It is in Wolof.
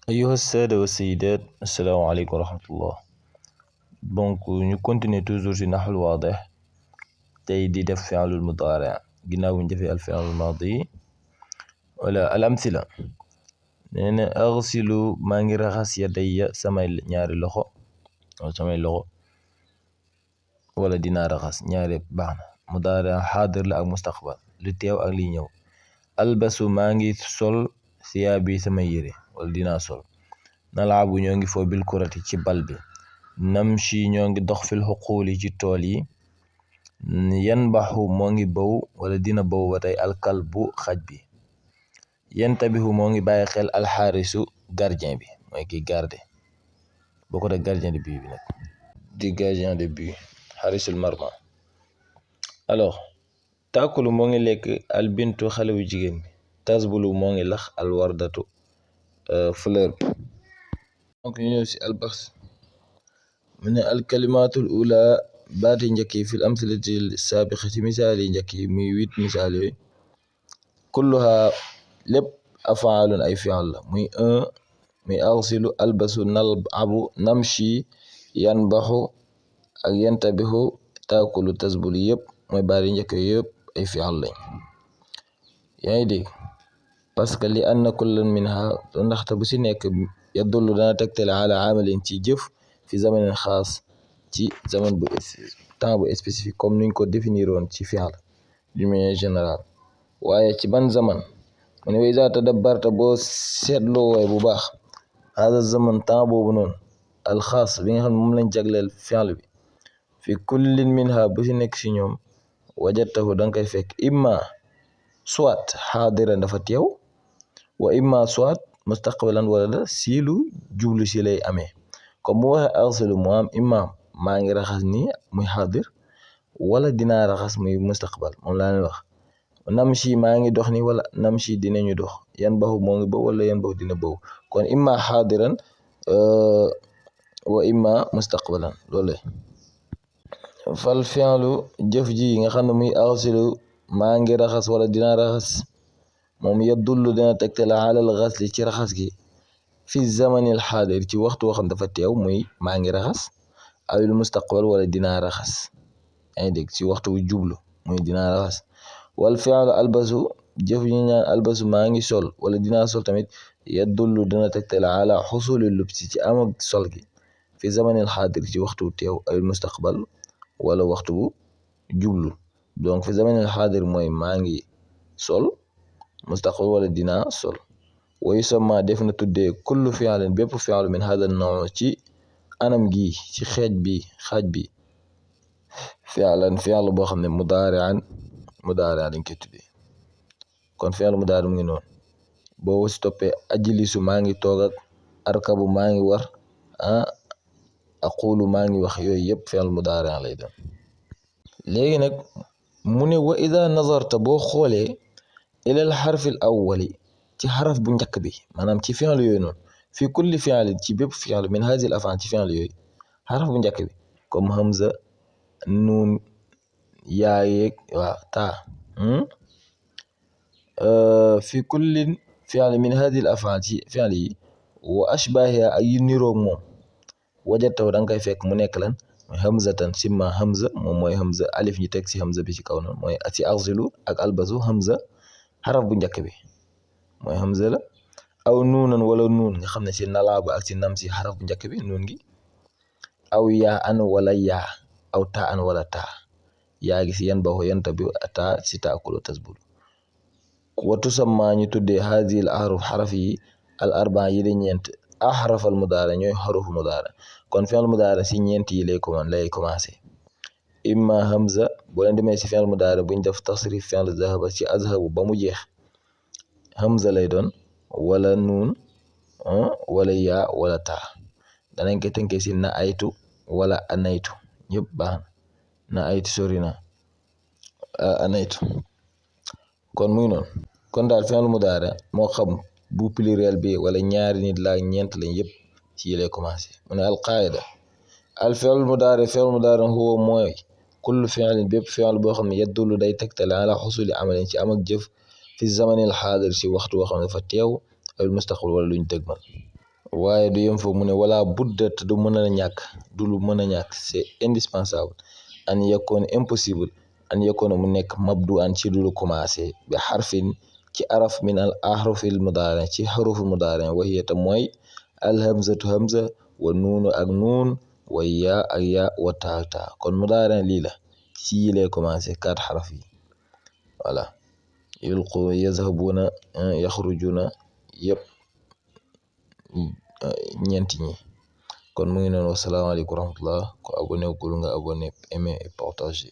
أيها السادة والسيدات السلام عليكم ورحمة الله. ñu continuer toujours ci naxul waadix tey di def fi'lul mudaari ginnaaw ñu defee al fi'lul maadi wala al amthila. nee na aghsilu maa ngi raxas yadayya samay ñaari loxo wala dinaa raxas ñaari baax na. mudaari xaadir la ak mustaqbal, lu teew ak li ñëw. albasu maa ngi sol siyaabi samay yére wala dinaa sol. nalaabu ñoo ngi foo bil kurati ci bal bi. namshi ñoo ngi dox fil xuquuli ci tool yi. yanbaxu moo ngi bow wala dina bow ba tey alkalbu xaj bi. yantabihu moo ngi bàyyi xel alxaarisu gardien bi mooy ki garde boo ko def gardien de but bi nag di gardien de but xaarisul marma. alors taakulu moo ngi lekk albintu xale bu jigéen bi. tasbulu moo ngi lax alwardatu fleur bi. donc ñu ñëw si albas mu ne alkalimatul ula baati njëkk yi fil amsilati saabiqati misaal yi njëkk yi muy 8 misaal yooyu kulluha lépp afaalun ay fi'l la muy muy aghsilu albasu nal'abu namshi yanbaxu ak yantabihu taakulu tasbulu yëpp mooy baati njëkk yëpp ay fi'l lañ. yaa ngi dégg parce que li anna kullan minha ndaxte bu si nekk yadullu dana tegtale ala amalin ci jëf fi zamanin xaas ci zaman bu temps bu spécifique comme nuñ ko définir woon ci fi'l d'une manière générale. waaye ci ban zaman mu ne wa iza tadabbarta boo seetloo waay bu baax hada zaman temps boobu noonu alxaas bi nga xam ne moom lañ jagleel fi'l bi fi kullin minha bu si nekk si ñoom wajadtahu danga koy fekk imma soit xaadiran dafa teew wa imma soit mustaqbalan wala la siilu jublu si lay amee. comme bu waxee aghsilu mu am imma maa ngi raxas ni muy xaadir wala dinaa raxas muy mustaqbal moom laa leen wax. namshi maa ngi dox ni wala namshi dinañu dox. yanbaxu moo ngi bow wala yanbaxu dina bow kon imma xaadiran wa imma mustaqbalan loolu fal fi'lu jëf ji nga xam ne muy aghsilu maa ngi raxas wala dinaa raxas moom yadullu dina tegtale alal ghasli ci raxas gi fi zamanil xaadir ci waxtu waxam dafa teew muy maa ngi raxas awil mustaqbal wala dinaa raxas. yaa ngi dégg ci waxtu wu jublu muy dinaa raxas. wal fi'lu albasu jëf yi ñaan albasu maa ngi sol wala dinaa sol tamit yadullu dina tegtale ala xusuli lubsi ci am ak sol gi fi zamanil xaadir ci waxtu teew awil mustaqbal wala waxtu bu jublu. donc fi zamanil xaadir mooy maa ngi sol mustaqbal wala dinaa sol. wa yusamma def na tuddee kullu fi'lin bépp fi'l min hada an-naw ci anam gi ci xaaj bi fi'l boo xam ne mudaari'an dañ koy tuddee. kon fi'l mudaari mu ngi noonu boo si toppee ajlisu maa ngi toog ak arkabu maa ngi war aqulu maa ngi wax yooyu yëpp fi'l mudaari lay doon. léegi nag mu ne wa idha nazarta boo xoolee ilal xarfil awwali ci xaraf bu njëkk bi maanaam ci fi'l yooyu noonu fi kulli fi'lin ci bépp fi'l min haazihil af'aal ci fi'l yooyu xaraf bu njëkk bi comme hamza nuun yaa yeeg waa taa fi kullin fi'lin min haazihil af'aal ci fi'l yi wa ashbaahihaa ay yu niroog moom wajadtahu danga koy fekk mu nekk lan mooy hamzatan simma hamza moom mooy hamza alif ñu teg ci hamza bi ci kaw noonu mooy ci aghsilu ak albasu hamza xaraf bu njëkk bi mooy hamza la. aw nuunan wala nuun nga xam ne ci nalaabu ak ci namsi xaraf bu njëkk bi nuun gi. aw yaa an wala yaa aw taa an wala taa yaa gi ci yanbaxu yantabihu taa ci taakulu tasbulu. wa tusamma ñu tuddee haazihil ahruf xaraf yi al arbaa yi di ñeent ahraf al mudaari ñooy xarufu mudaari. kon fi'l mudaari ci ñeent yi lay commencé imma hamza boo leen demee ci fi'l mudaari buñ def tasrif fi'l zahaba ci azhabu ba mu jeex hamza lay doon wala nuun wala yaa wala taa. danañ ko tënkee ci na aytu wala anaytu ñëpp baax na aytu sori na anaytu. kon muy noonu kon daal fi'l mudaari moo xam bu pluriel bi wala ñaari nit la ñeent lañ yëpp ci lay commencé. mu ne al qaida al fi'l mudaari huwa mooy kullu fi'lin bépp fi'l boo xam ne yadullu day tegtale ala xusuli amalin ci am ak jëf fi zamanil xaadir ci waxtu boo xam ne dafa teew al mustaqbal wala luñ dëgmal. waaye du yem foofu mu ne wala budda te du mën a ñàkk du lu mën a ñàkk c'est indispensable an yakkoon impossible an yakkoon mu nekk mabdu an ci lu commencé bi xarfin ci araf min al ahrufil mudaari ci xaruful mudaari wahiya te mooy al hamzatu hamza wa nuunu ak nuun wa yaa ak yaa wa taa ak taa kon mudaari lii la ci yi lay commencé 4 xaraf yi voilà yulqu yazhabuna yaxrujuna yëpp ñeenti ñi kon mu ngi noonu wasalaamaaleykum wa rahmatullah ko abonné gul nga abonné aimé et partagé